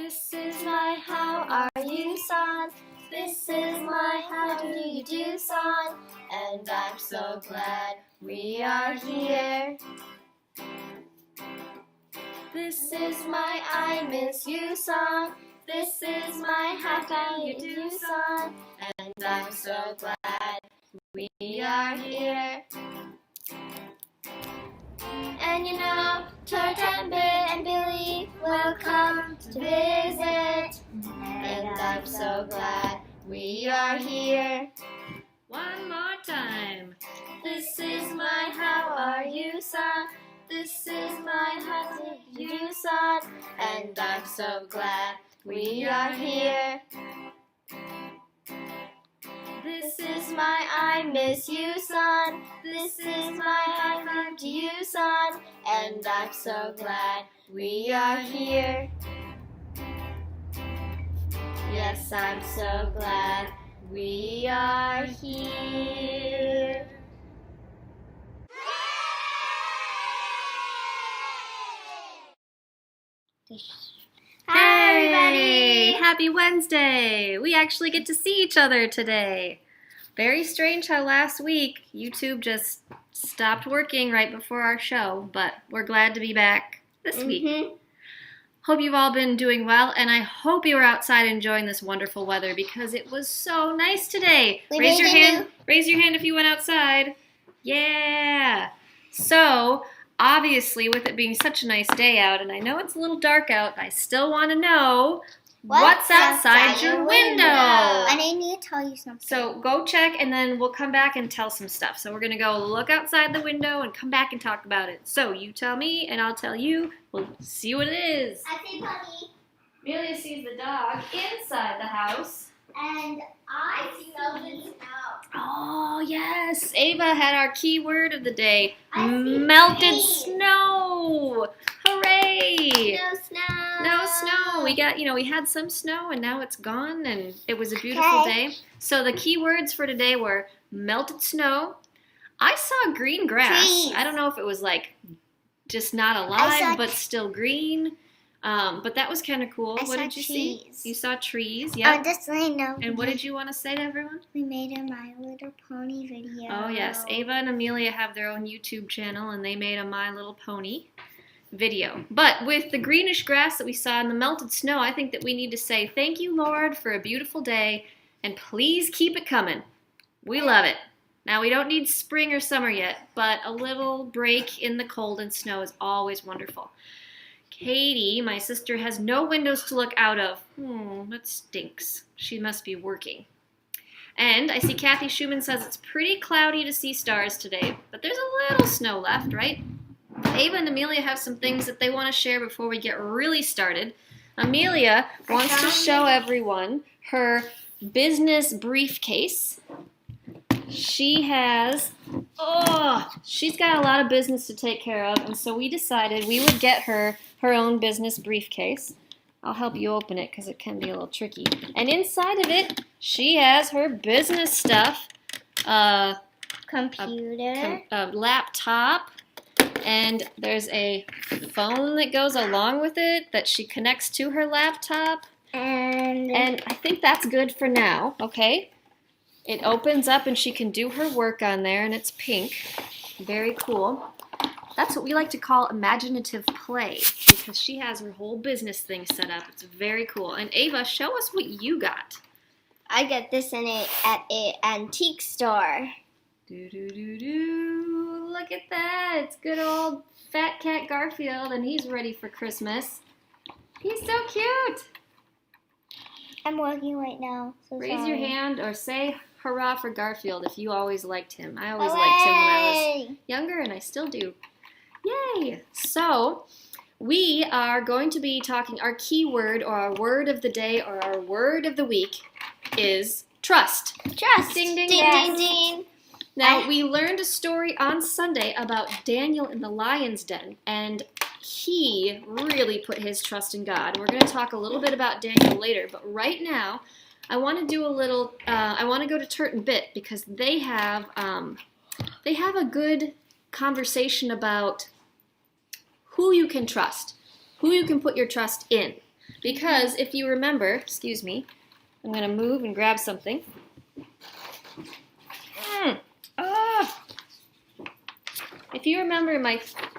This is my how are you song. This is my how do you do song. And I'm so glad we are here. This is my I miss you song. This is my how can you do song. And I'm so glad we are here. And you know, Tart and Bit and Billy will come to visit. And I'm so glad we are here. One more time. This is my how are you song. This is my how do you song. And I'm so glad we are here. This is my I miss you song. This is my I love you song. And I'm so glad we are here. Yes, I'm so glad we are here. Hi, everybody! Happy Wednesday! We actually get to see each other today. Very strange how last week YouTube just stopped working right before our show, but we're glad to be back this week. Hope you've all been doing well, and I hope you were outside enjoying this wonderful weather because it was so nice today. Raise your hand if you went outside. Yeah. So, obviously, with it being such a nice day out, and I know it's a little dark out, I still want to know what's outside your window. And I need to tell you something. So go check, and then we'll come back and tell some stuff. So we're going to go look outside the window and come back and talk about it. So you tell me, and I'll tell you. We'll see what it is. I see Bunny. Amelia sees the dog inside the house. And I smell the snow. Oh, yes. Ava had our key word of the day. I see Melted trees. snow. Hooray. No snow. No snow. We had some snow and now it's gone and it was a beautiful day. So the key words for today were melted snow. I saw green grass. Trees. I don't know if it was like just not I alive saw but still green. But that was kind of cool. I What saw did you see? trees. You saw trees, Oh, yeah. just so I know. And what did you want to say to everyone? We made a My Little Pony video. Oh, yes. Ava and Amelia have their own YouTube channel, and they made a My Little Pony video. But with the greenish grass that we saw and the melted snow, I think that we need to say thank you, Lord, for a beautiful day, and please keep it coming. We love it. Now, we don't need spring or summer yet, but a little break in the cold and snow is always wonderful. Katie, my sister, has no windows to look out of. That stinks. She must be working. And I see Kathy Schumann says it's pretty cloudy to see stars today, but there's a little snow left, right? Ava and Amelia have some things that they want to share before we get really started. Amelia wants to show everyone her business briefcase. She's got a lot of business to take care of, and so we decided we would get her own business briefcase. I'll help you open it because it can be a little tricky. And inside of it, she has her business stuff, Computer. a laptop, and there's a phone that goes along with it that she connects to her laptop. And I think that's good for now, okay? It opens up and she can do her work on there, and it's pink. Very cool. That's what we like to call imaginative play because she has her whole business thing set up. It's very cool. And Ava, show us what you got. I got this at an antique store. Look at that. It's good old Fat Cat Garfield, and he's ready for Christmas. He's so cute. I'm working right now. So Raise your sorry. hand or say hurrah for Garfield if you always liked him. I always liked him when I was younger, and I still do. Yay! So, we are going to be talking, our keyword or our word of the day or our word of the week is trust. Trust. Ding, ding, ding, yes. ding, ding. Now, we learned a story on Sunday about Daniel in the lion's den, and he really put his trust in God. We're going to talk a little bit about Daniel later, but right now, I want to do a little, I want to go to Turt and Bit because they have a good conversation about who you can trust, who you can put your trust in. Because if you remember, excuse me, I'm going to move and grab something. If you remember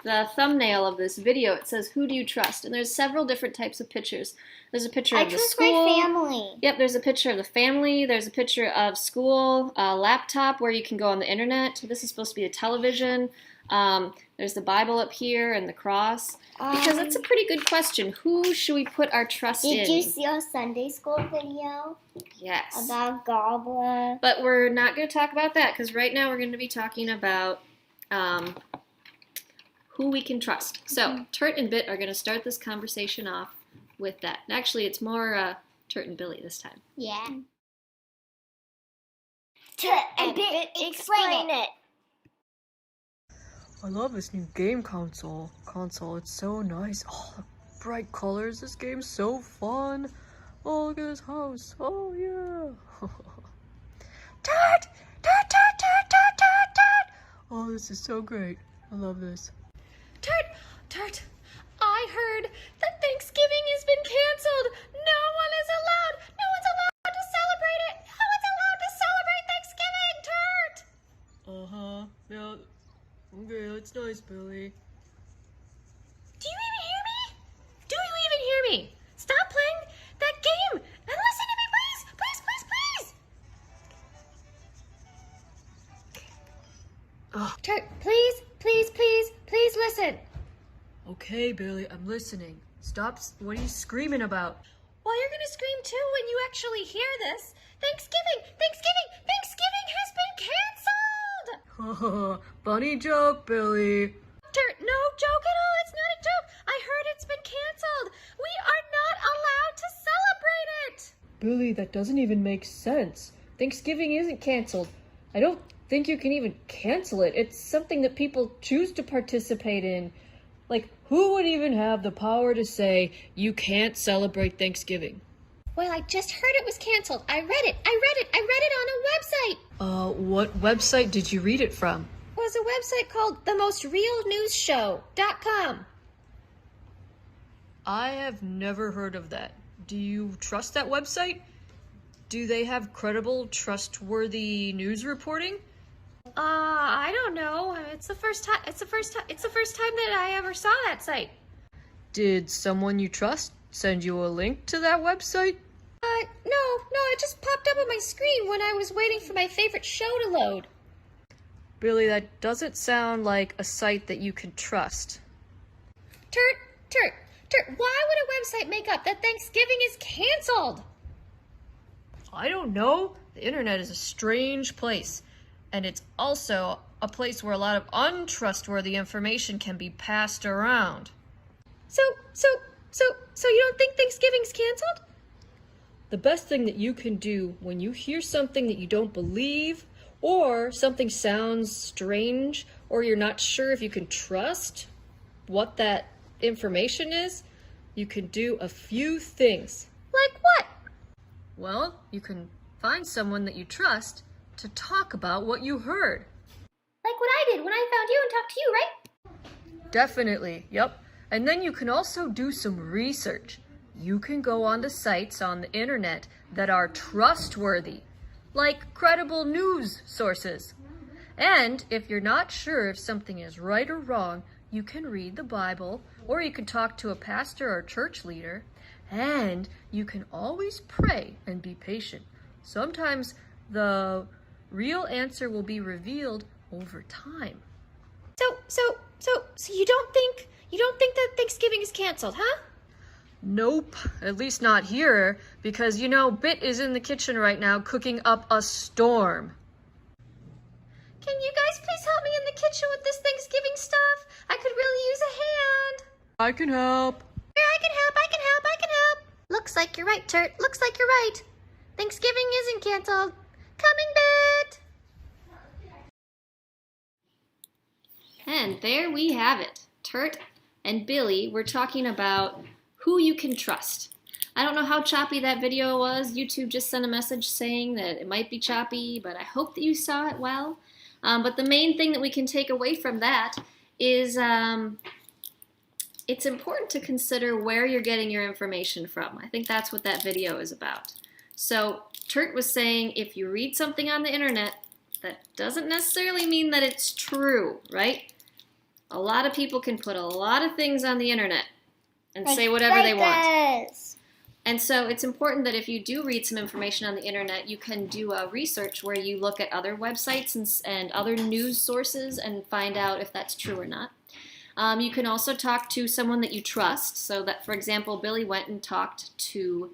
the thumbnail of this video, it says, "Who do you trust?" And there's several different types of pictures. There's a picture of the school. I trust my family. Yep, there's a picture of the family. There's a picture of school, a laptop where you can go on the internet. This is supposed to be a television. There's the Bible up here and the cross. Because that's a pretty good question. Who should we put our trust in? Did you see our Sunday school video? Yes. About Gobbler. But we're not going to talk about that because right now we're going to be talking about who we can trust. So, Turt and Bit are going to start this conversation off with that. And actually, it's more Turt and Billy this time. Yeah. Turt and Bit, explain it. I love this new game console. It's so nice. Oh, the bright colors. This game's so fun. Oh, look at this house. Oh, yeah. Turt! Turt, turt, turt, turt, turt, turt. Oh, this is so great. I love this. Turt, I heard that Thanksgiving has been canceled. No one is allowed. No one's allowed to celebrate it. No one's allowed to celebrate Thanksgiving, Turt. Uh-huh. Yeah. Okay, that's nice, Billy. Do you even hear me? Do you even hear me? Stop playing that game and listen to me, please. Please, please, please. Oh. Turt, please, please, please, please listen. Okay, Billy, I'm listening. Stop. What are you screaming about? Well, you're going to scream too when you actually hear this. Thanksgiving has been canceled. Funny joke, Billy. Turt, no joke at all. It's not a joke. I heard it's been canceled. We are not allowed to celebrate it. Billy, that doesn't even make sense. Thanksgiving isn't canceled. I don't think you can even cancel it. It's something that people choose to participate in. Like, who would even have the power to say you can't celebrate Thanksgiving? Well, I just heard it was canceled. I read it on a website. What website did you read it from? It was a website called themostrealnewsshow.com. I have never heard of that. Do you trust that website? Do they have credible, trustworthy news reporting? I don't know. It's the first time that I ever saw that site. Did someone you trust send you a link to that website? No, it just popped up on my screen when I was waiting for my favorite show to load. Billy, that doesn't sound like a site that you can trust. Turt, why would a website make up that Thanksgiving is canceled? I don't know. The internet is a strange place. And it's also a place where a lot of untrustworthy information can be passed around. So you don't think Thanksgiving's canceled? The best thing that you can do when you hear something that you don't believe, or something sounds strange, or you're not sure if you can trust what that information is, you can do a few things. Like what? Well, you can find someone that you trust to talk about what you heard. Like what I did when I found you and talked to you, right? Definitely, yep. And then you can also do some research. You can go onto sites on the internet that are trustworthy, like credible news sources. And if you're not sure if something is right or wrong, you can read the Bible, or you can talk to a pastor or church leader, and you can always pray and be patient. Sometimes the real answer will be revealed over time. So you don't think that Thanksgiving is canceled, huh? Nope, at least not here, because Bit is in the kitchen right now cooking up a storm. Can you guys please help me in the kitchen with this Thanksgiving stuff? I could really use a hand. I can help. Here, I can help. Looks like you're right, Turt. Looks like you're right. Thanksgiving isn't canceled. Coming, Bit. And there we have it. Turt and Billy were talking about who you can trust. I don't know how choppy that video was. YouTube just sent a message saying that it might be choppy, but I hope that you saw it well. But the main thing that we can take away from that is it's important to consider where you're getting your information from. I think that's what that video is about. So Turt was saying if you read something on the internet, that doesn't necessarily mean that it's true, right? A lot of people can put a lot of things on the internet and say whatever they want. And so it's important that if you do read some information on the internet, you can do a research where you look at other websites and other news sources and find out if that's true or not. You can also talk to someone that you trust. So that, for example, Billy went and talked to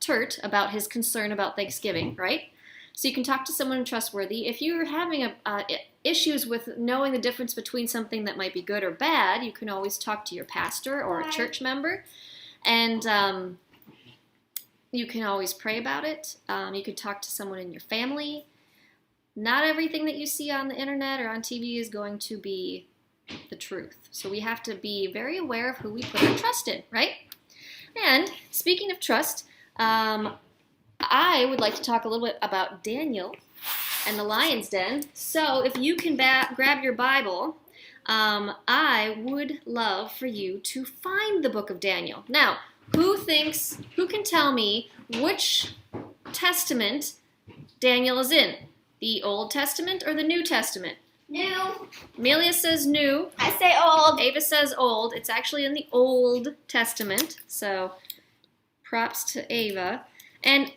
Turt about his concern about Thanksgiving, right? So you can talk to someone trustworthy. If you're having issues with knowing the difference between something that might be good or bad, you can always talk to your pastor or a church member. And you can always pray about it. You could talk to someone in your family. Not everything that you see on the internet or on TV is going to be the truth. So we have to be very aware of who we put our trust in, right? And speaking of trust, I would like to talk a little bit about Daniel and the lion's den. So if you can grab your Bible, I would love for you to find the book of Daniel. Now, who can tell me which testament Daniel is in? The Old Testament or the New Testament? New. Amelia says new. I say old. Ava says old. It's actually in the Old Testament. So props to Ava. And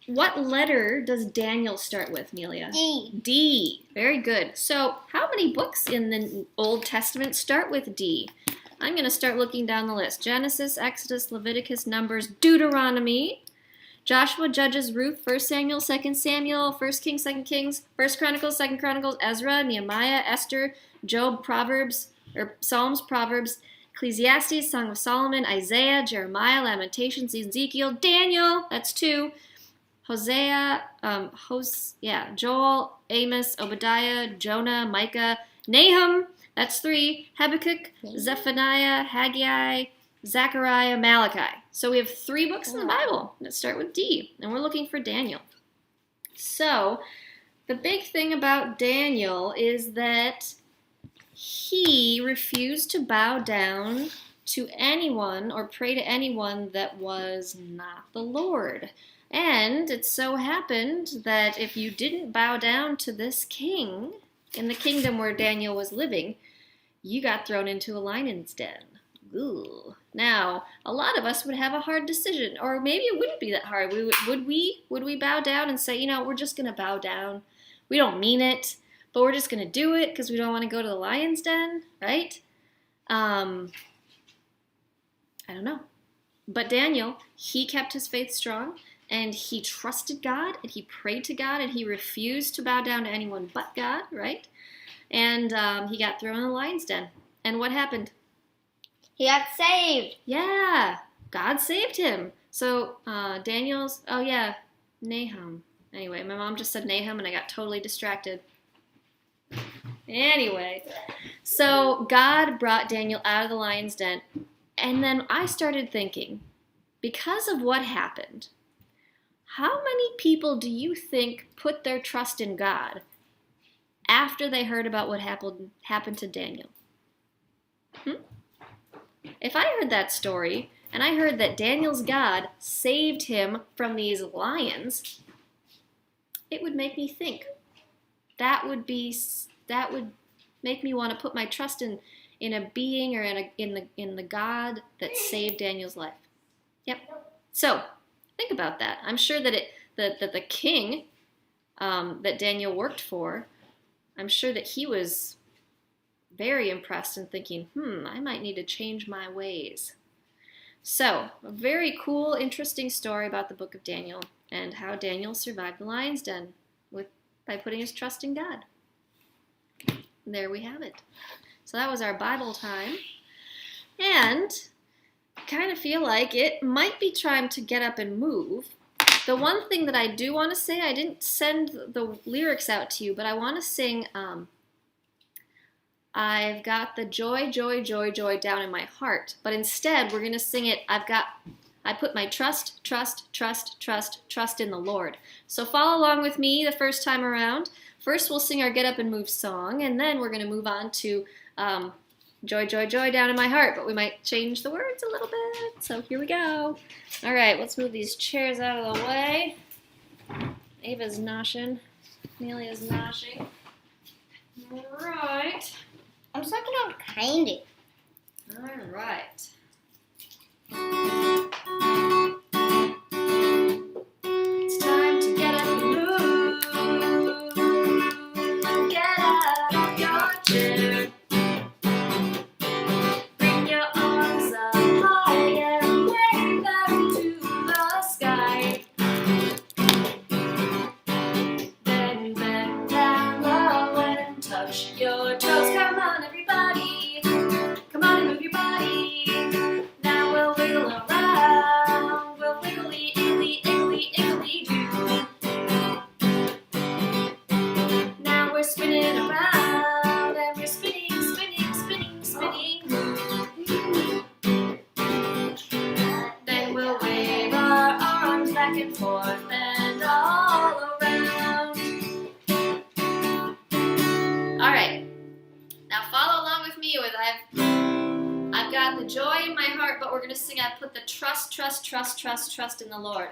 what letter does Daniel start with, Amelia? D. D. Very good. So how many books in the Old Testament start with D? I'm going to start looking down the list. Genesis, Exodus, Leviticus, Numbers, Deuteronomy, Joshua, Judges, Ruth, 1 Samuel, 2 Samuel, 1 Kings, 2 Kings, 1 Chronicles, 2 Chronicles, Ezra, Nehemiah, Esther, Job, Psalms, Proverbs, Ecclesiastes, Song of Solomon, Isaiah, Jeremiah, Lamentations, Ezekiel, Daniel, that's 2, Hosea, Joel, Amos, Obadiah, Jonah, Micah, Nahum, that's 3, Habakkuk, Zephaniah, Haggai, Zechariah, Malachi. So we have 3 books in the Bible that start with D, and we're looking for Daniel. So the big thing about Daniel is that he refused to bow down to anyone or pray to anyone that was not the Lord. And it so happened that if you didn't bow down to this king in the kingdom where Daniel was living, you got thrown into a lion's den. Ooh. Now, a lot of us would have a hard decision, or maybe it wouldn't be that hard. Would we bow down and say, we're just going to bow down? We don't mean it, but we're just going to do it because we don't want to go to the lion's den, right? I don't know. But Daniel, he kept his faith strong, and he trusted God, and he prayed to God, and he refused to bow down to anyone but God, right? And he got thrown in the lion's den. And what happened? He got saved. Yeah, God saved him. So Nahum. Anyway, my mom just said Nahum, and I got totally distracted. Anyway, so God brought Daniel out of the lion's den, and then I started thinking, because of what happened, how many people do you think put their trust in God after they heard about what happened to Daniel? If I heard that story, and I heard that Daniel's God saved him from these lions, it would make me think. That would make me want to put my trust in a being or in the God that saved Daniel's life. Yep. So think about that. I'm sure that the king that Daniel worked for, I'm sure that he was very impressed and thinking, I might need to change my ways. So, a very cool, interesting story about the book of Daniel and how Daniel survived the lion's den by putting his trust in God. And there we have it. So that was our Bible time. And I kind of feel like it might be time to get up and move. The one thing that I do want to say, I didn't send the lyrics out to you, but I want to sing I've got the joy, joy, joy, joy down in my heart. But instead, we're going to sing it, I put my trust, trust, trust, trust, trust in the Lord. So follow along with me the first time around. First, we'll sing our Get Up and Move song, and then we're going to move on to joy, joy, joy down in my heart, but we might change the words a little bit. So here we go. All right, let's move these chairs out of the way. Ava's noshing. Amelia's noshing. All right. I'm sucking on candy. All right. It's time to get up and move. Get out of your chair. Bring your arms up high and wave them to the sky. Then bend down low and touch your toes. Come on, everybody. Come on and move your body. Now we'll wiggle around. We'll wiggly, iggly, iggly, iggly do. Now we're spinning around and we're spinning, spinning, spinning, spinning. Then we'll wave our arms back and forth and all around. All right. Now follow along with me with I've got the joy in my heart, but we're going to sing I put the trust, trust, trust, trust, trust in the Lord.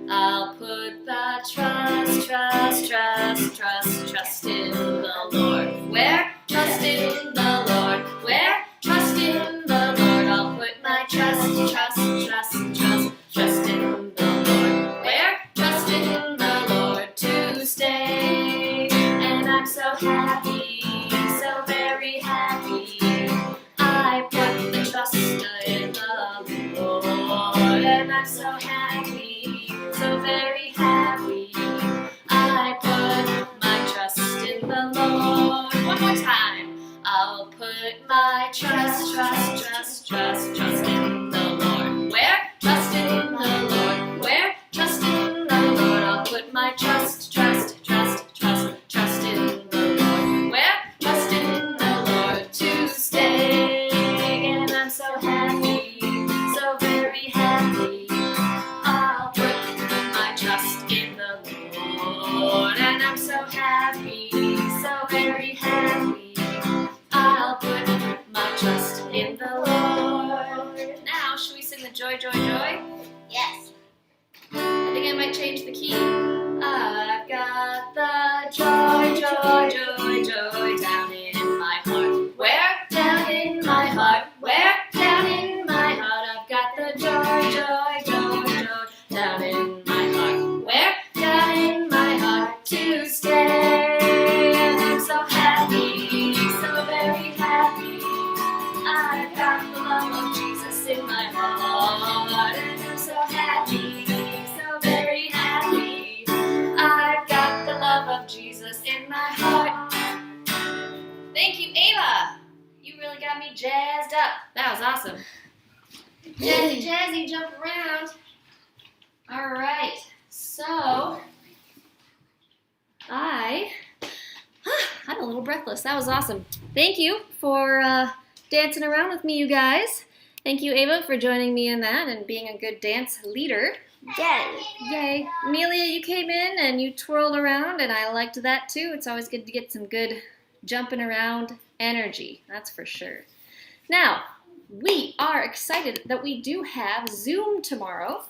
I'll put the trust, trust, trust, trust, trust in the Lord. Where? Trust in the Lord. Where? Trust in the Lord. I'll put my trust, trust, trust, trust, trust in the Lord. Where? Trust in the Lord to stay. And I'm so happy, so very happy. I put the trust in the Lord. And I'm so happy, so very happy. I put my trust in the Lord. One more time. I'll put my trust, trust, trust, trust, trust in the Lord. Where? Trust in the Lord. Where? Trust in the Lord. I'll put my trust, trust, trust, trust, trust in the Lord. Where? Trust in the Lord to stay. And I'm so happy, so very happy. I'll put my trust in the Lord. And I'm so happy, so very happy. I'll put my trust in the Lord. Now, should we sing the joy, joy, joy? Yes. I think I might change the key. I've got the joy, joy, joy, joy down in my heart. Where? Down in my heart. Where? Down in my heart. I've got the joy, joy, joy, joy down in my heart. Where? Down in my heart to stay. And I'm so happy, so very happy. I've got the love of Jesus in my heart. And I'm so happy, so very happy. I've got the love of Jesus in my heart. Thank you, Ava. You really got me jazzed up. That was awesome. Jazzy, jazzy, jump around. All right. So, I'm a little breathless. That was awesome. Thank you for dancing around with me, you guys. Thank you, Ava, for joining me in that and being a good dance leader. Yay. Yay. Amelia, you came in and you twirled around, and I liked that too. It's always good to get some good jumping around energy, that's for sure. Now, we are excited that we do have Zoom tomorrow.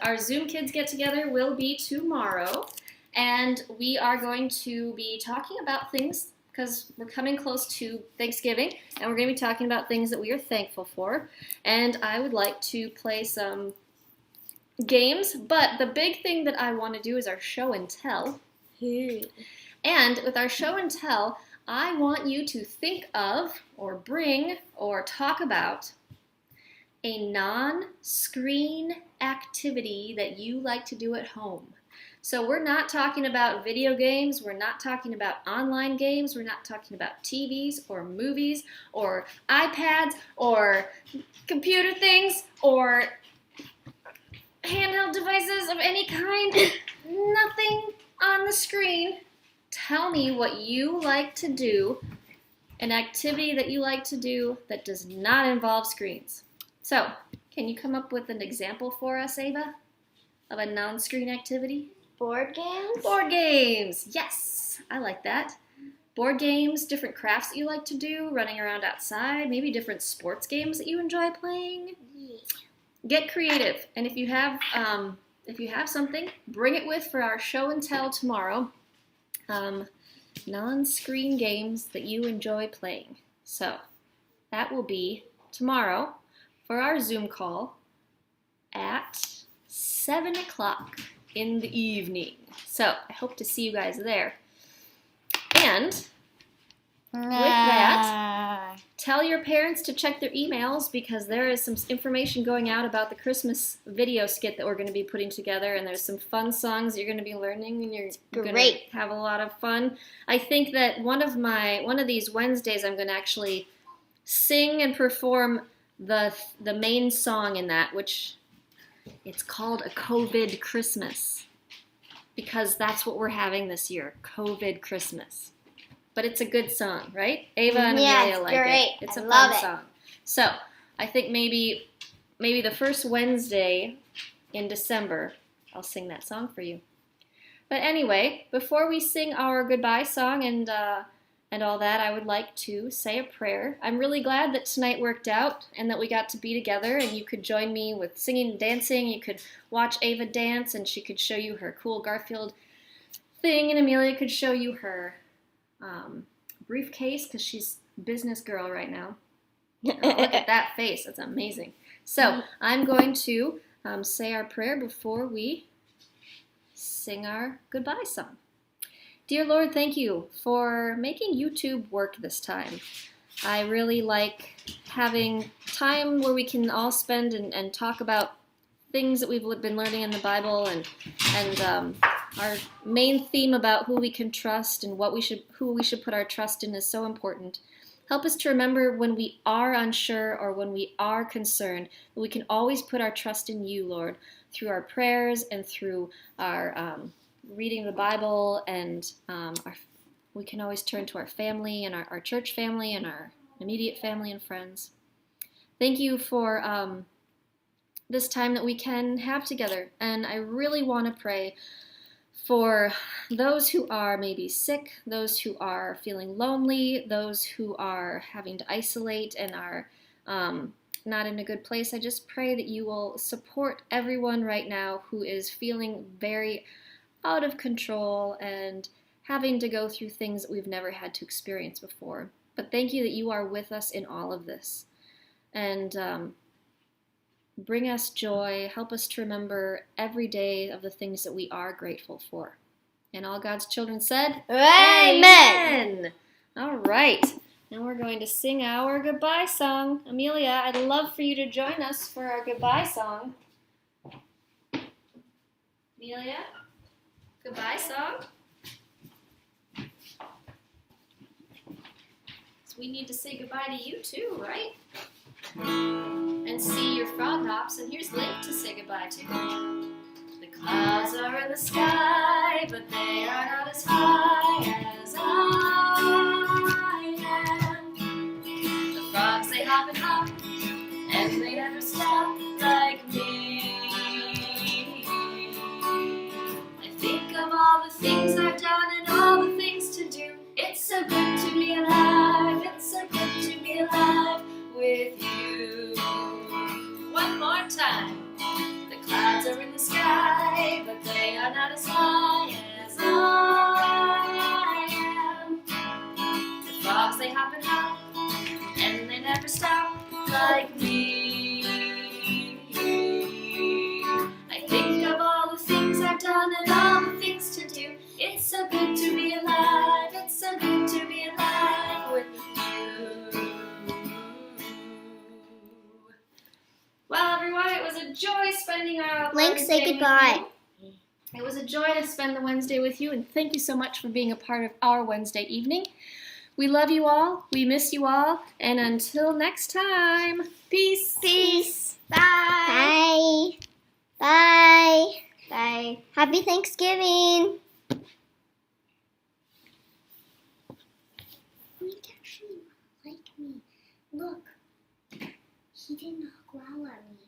Our Zoom Kids Get Together will be tomorrow, and we are going to be talking about things because we're coming close to Thanksgiving, and we're going to be talking about things that we are thankful for. And I would like to play some games, but the big thing that I want to do is our show and tell. And with our show and tell, I want you to think of or bring or talk about a non-screen activity that you like to do at home. So we're not talking about video games, we're not talking about online games, we're not talking about TVs or movies or iPads or computer things or handheld devices of any kind. Nothing on the screen. Tell me what you like to do, an activity that you like to do that does not involve screens. So, can you come up with an example for us, Ava, of a non-screen activity? Board games? Board games! Yes! I like that. board games, different crafts that you like to do, running around outside, maybe different sports games that you enjoy playing. Get creative, and if you have something, bring it with for our show and tell tomorrow. Non-screen games that you enjoy playing. So that will be tomorrow for our Zoom call at 7 o'clock in the evening. So I hope to see you guys there. And with that, tell your parents to check their emails because there is some information going out about the Christmas video skit that we're going to be putting together, and there's some fun songs you're going to be learning, and you're going to have a lot of fun. I think that one of these Wednesdays I'm going to actually sing and perform the main song in that, which it's called A COVID Christmas, because that's what we're having this year, COVID Christmas. But it's a good song, right? Ava and Amelia like great. it. It's I a love fun song. So I think maybe the first Wednesday in December, I'll sing that song for you. But anyway, before we sing our goodbye song and all that, I would like to say a prayer. I'm really glad that tonight worked out and that we got to be together and you could join me with singing and dancing. You could watch Ava dance and she could show you her cool Garfield thing, and Amelia could show you her briefcase because she's business girl right now. Oh, look at that face. That's amazing. So I'm going to say our prayer before we sing our goodbye song. Dear Lord, thank you for making YouTube work this time. I really like having time where we can all spend and talk about things that we've been learning in the Bible, and our main theme about who we can trust and who we should put our trust in is so important. Help us to remember when we are unsure or when we are concerned that we can always put our trust in you, Lord, through our prayers and through our reading the Bible, and we can always turn to our family and our church family and our immediate family and friends. Thank you for this time that we can have together, and I really want to pray for those who are maybe sick, those who are feeling lonely, those who are having to isolate and are not in a good place. I just pray that you will support everyone right now who is feeling very out of control and having to go through things that we've never had to experience before. But thank you that you are with us in all of this. And bring us joy. Help us to remember every day of the things that we are grateful for. And all God's children said, Amen. All right. Now we're going to sing our goodbye song. Amelia, I'd love for you to join us for our goodbye song. Amelia, goodbye song. So we need to say goodbye to you too, right? And see your frog hops, and here's Link to say goodbye to. The clouds are in the sky, but they are not as high as I am. The frogs, they hop and hop, and they never stop like me. I think of all the things I've done and all the things to do. It's so good to be alive, it's so good to be alive with you. One more time. The clouds are in the sky, but they are not as high as I am. The frogs, they hop and hop, and they never stop like me. I think of all the things I've done and all the things to do. It's so good to be alive, it's so good to be alive with you. Well, everyone, it was a joy spending our Link, Wednesday say with goodbye. you. It was a joy to spend the Wednesday with you, and thank you so much for being a part of our Wednesday evening. We love you all, we miss you all, and until next time, peace. Peace. Bye. Bye. Bye. Happy Thanksgiving. He actually like me. Look, he did not growl at me.